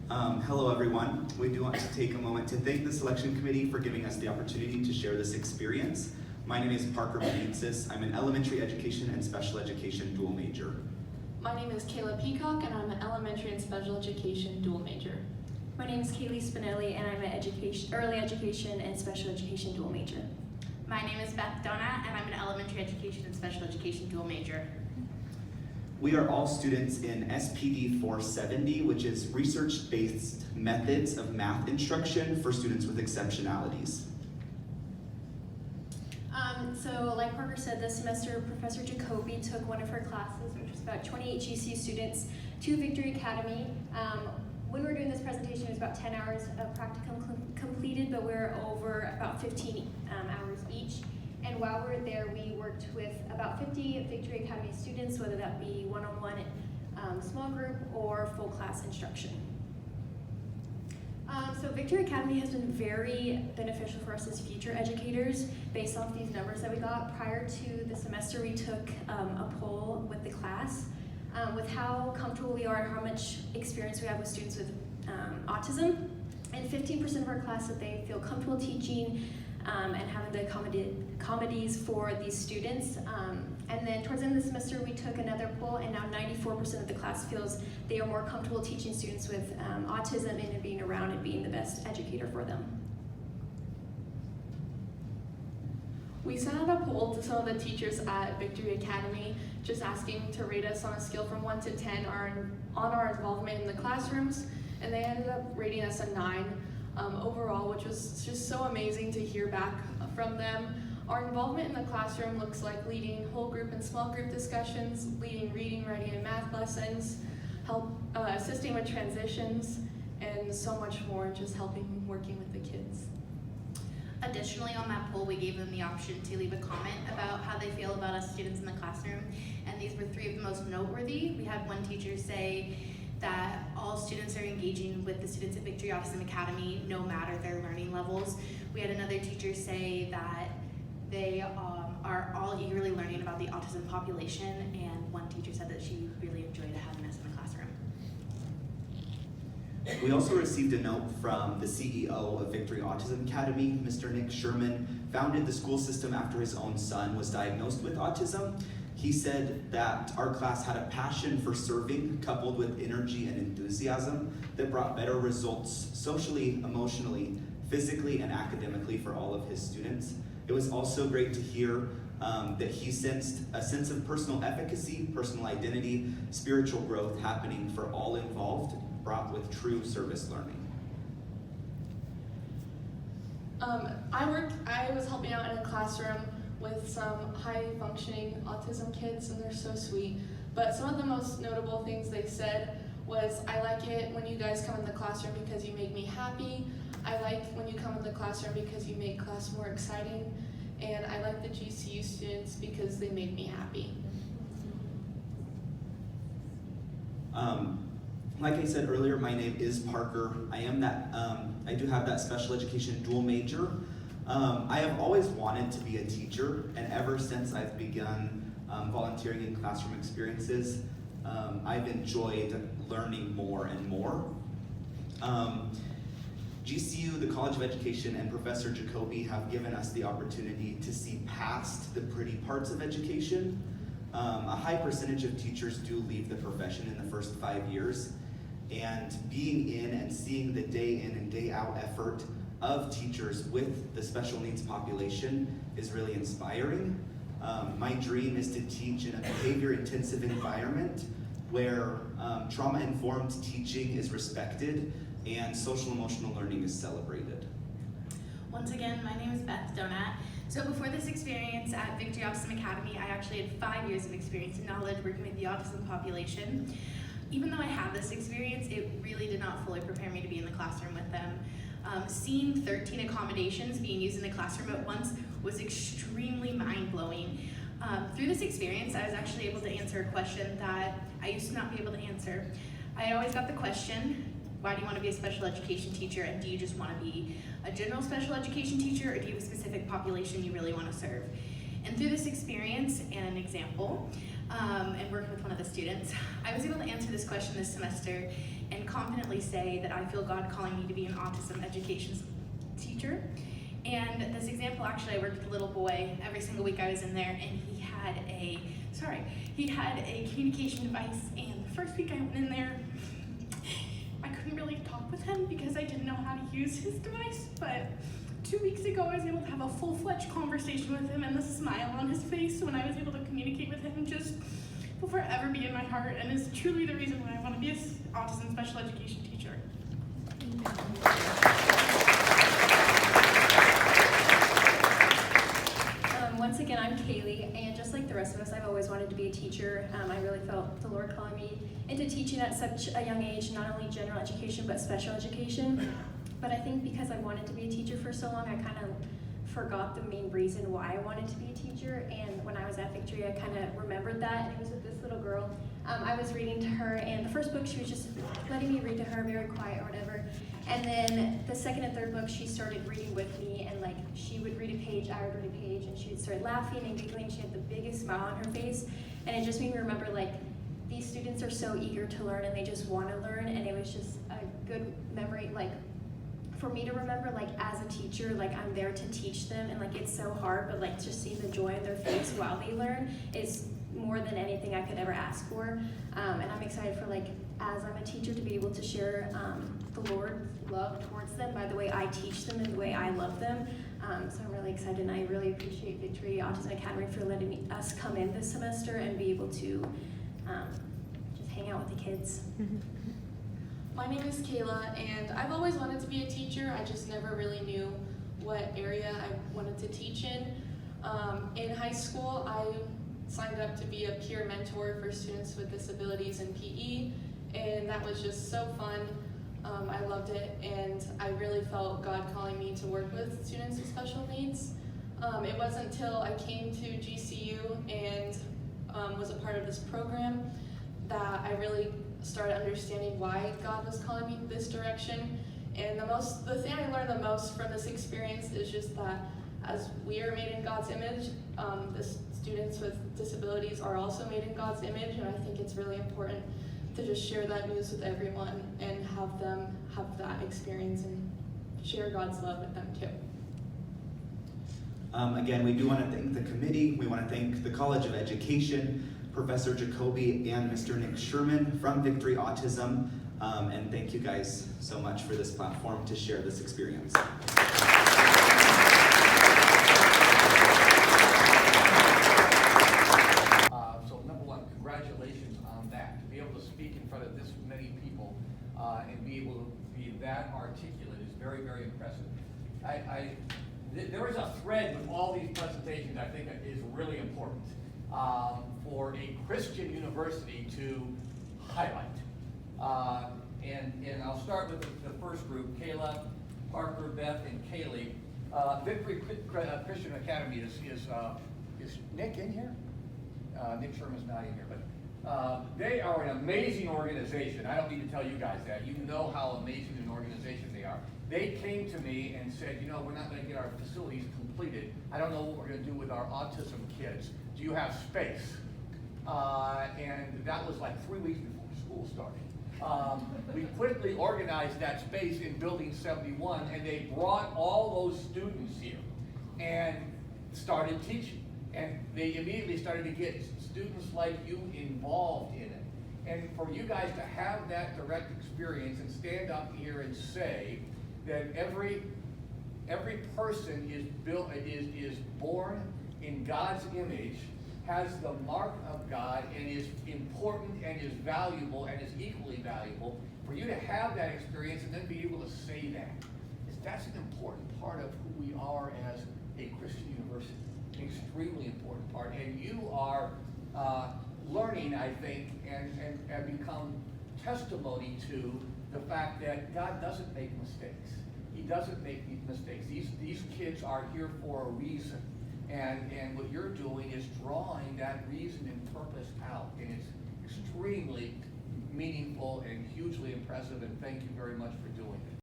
Hello everyone. We do want to take a moment to thank the selection committee for giving us the opportunity to share this experience. My name is Parker Benitez. I'm an elementary education and special education dual major. My name is Kayla Peacock and I'm an elementary and special education dual major. My name is Kaylee Spinelli and I'm an early education and special education dual major. My name is Beth Donat and I'm an elementary education and special education dual major. We are all students in SPD 470, which is research-based methods of math instruction for students with exceptionalities. So like Parker said, this semester Professor Jacoby took one of her classes, which was about 28 GCU students, to Victory Academy. When we were doing this presentation, it was about 10 hours of practicum completed, but we were over about 15 hours each. And while we were there, we worked with about 50 Victory Academy students, whether that be one-on-one, small group, or full class instruction. So Victory Academy has been very beneficial for us as future educators based off these numbers that we got. Prior to the semester, we took a poll with the class with how comfortable we are and how much experience we have with students with autism. And 15% of our class said they feel comfortable teaching and having the accommodations for these students. And then towards the end of the semester, we took another poll, and now 94% of the class feels they are more comfortable teaching students with autism and being around and being the best educator for them. We sent out a poll to some of the teachers at Victory Academy, just asking to rate us on a scale from 1 to 10 on our involvement in the classrooms, and they ended up rating us a 9 overall, which was just so amazing to hear back from them. Our involvement in the classroom looks like leading whole group and small group discussions, leading reading, writing, and math lessons, assisting with transitions, and so much more, just working with the kids. Additionally, on that poll, we gave them the option to leave a comment about how they feel about us students in the classroom, and these were 3 of the most noteworthy. We had one teacher say that all students are engaging with the students at Victory Autism Academy, no matter their learning levels. We had another teacher say that they are all eagerly learning about the autism population, and one teacher said that she really enjoyed having us in the classroom. We also received a note from the CEO of Victory Autism Academy, Mr. Nick Sherman, founded the school system after his own son was diagnosed with autism. He said that our class had a passion for serving coupled with energy and enthusiasm that brought better results socially, emotionally, physically, and academically for all of his students. It was also great to hear that he sensed a sense of personal efficacy, personal identity, spiritual growth happening for all involved, brought with true service learning. I was helping out in a classroom with some high-functioning autism kids, and they're so sweet. But some of the most notable things they said was, I like it when you guys come in the classroom because you make me happy. I like when you come in the classroom because you make class more exciting. And I like the GCU students because they make me happy. Like I said earlier, my name is Parker. I do have that special education dual major. I have always wanted to be a teacher, and ever since I've begun volunteering in classroom experiences, I've enjoyed learning more and more. GCU, the College of Education, and Professor Jacoby have given us the opportunity to see past the pretty parts of education. A high percentage of teachers do leave the profession in the first 5 years, and being in and seeing the day in and day out effort of teachers with the special needs population is really inspiring. My dream is to teach in a behavior-intensive environment where trauma-informed teaching is respected and social-emotional learning is celebrated. Once again, my name is Beth Donat. So before this experience at Victory Autism Academy, I actually had 5 years of experience and knowledge working with the autism population. Even though I have this experience, it really did not fully prepare me to be in the classroom with them. Seeing 13 accommodations being used in the classroom at once was extremely mind-blowing. Through this experience, I was actually able to answer a question that I used to not be able to answer. I always got the question, why do you want to be a special education teacher, and do you just want to be a general special education teacher, or do you have a specific population you really want to serve? And through this experience and an example, and working with one of the students. I was able to answer this question this semester and confidently say that I feel God calling me to be an autism education teacher. And this example, actually, I worked with a little boy. Every single week I was in there, and he had a communication device. And the first week I went in there, I couldn't really talk with him because I didn't know how to use his device. But 2 weeks ago, I was able to have a full-fledged conversation with him, and the smile on his face when I was able to communicate with him just will forever be in my heart, and is truly the reason why I want to be an autism special education teacher. Once again, I'm Kaylee, and just like the rest of us, I've always wanted to be a teacher. I really felt the Lord calling me into teaching at such a young age, not only general education, but special education. But I think because I wanted to be a teacher for so long, I kind of forgot the main reason why I wanted to be a teacher. And when I was at Victory, I kind of remembered that, and it was with this little girl. I was reading to her, and the first book, she was just letting me read to her, very quiet or whatever. And then the second and third book, she started reading with me, and like she would read a page, I would read a page, and she would start laughing and giggling. She had the biggest smile on her face, and it just made me remember like these students are so eager to learn, and they just want to learn, and it was just a good memory, like for me to remember, like as a teacher, like I'm there to teach them, and like it's so hard, but like just seeing the joy in their face while they learn is more than anything I could ever ask for. And I'm excited for like, as I'm a teacher, to be able to share the Lord's love towards them by the way I teach them and the way I love them. So I'm really excited, and I really appreciate Victory Autism Academy for letting us come in this semester and be able to just hang out with the kids. My name is Kayla, and I've always wanted to be a teacher. I just never really knew what area I wanted to teach in. In high school, I signed up to be a peer mentor for students with disabilities in PE, and that was just so fun. I loved it, and I really felt God calling me to work with students with special needs. It wasn't until I came to GCU and was a part of this program that I really started understanding why God was calling me this direction. And the thing I learned the most from this experience is just that as we are made in God's image, the students with disabilities are also made in God's image, and I think it's really important to just share that news with everyone and have them have that experience and share God's love with them too. Again, we do want to thank the committee. We want to thank the College of Education, Professor Jacoby, and Mr. Nick Sherman from Victory Autism. And thank you guys so much for this platform to share this experience. So number one, congratulations on that. To be able to speak in front of this many people and be able to be that articulate is very, very impressive. There is a thread with all these presentations I think is really important for a Christian university to highlight. And I'll start with the first group, Kayla, Parker, Beth, and Kaylee. Victory Christian Academy is Nick in here? Nick Sherman's not in here, but they are an amazing organization. I don't need to tell you guys that. You know how amazing an organization they are. They came to me and said, you know, we're not going to get our facilities completed. I don't know what we're going to do with our autism kids. Do you have space? And that was like 3 weeks before school started. We quickly organized that space in Building 71, and they brought all those students here and started teaching. And they immediately started to get students like you involved in it. And for you guys to have that direct experience and stand up here and say that every person is born in God's image, has the mark of God, and is important and is valuable and is equally valuable. For you to have that experience and then be able to say that's an important part of who we are as a Christian university. An extremely important part. And you are learning, I think, and have become testimony to the fact that God doesn't make mistakes. He doesn't make mistakes. These kids are here for a reason. And what you're doing is drawing that reason and purpose out. And it's extremely meaningful and hugely impressive, and thank you very much for doing it.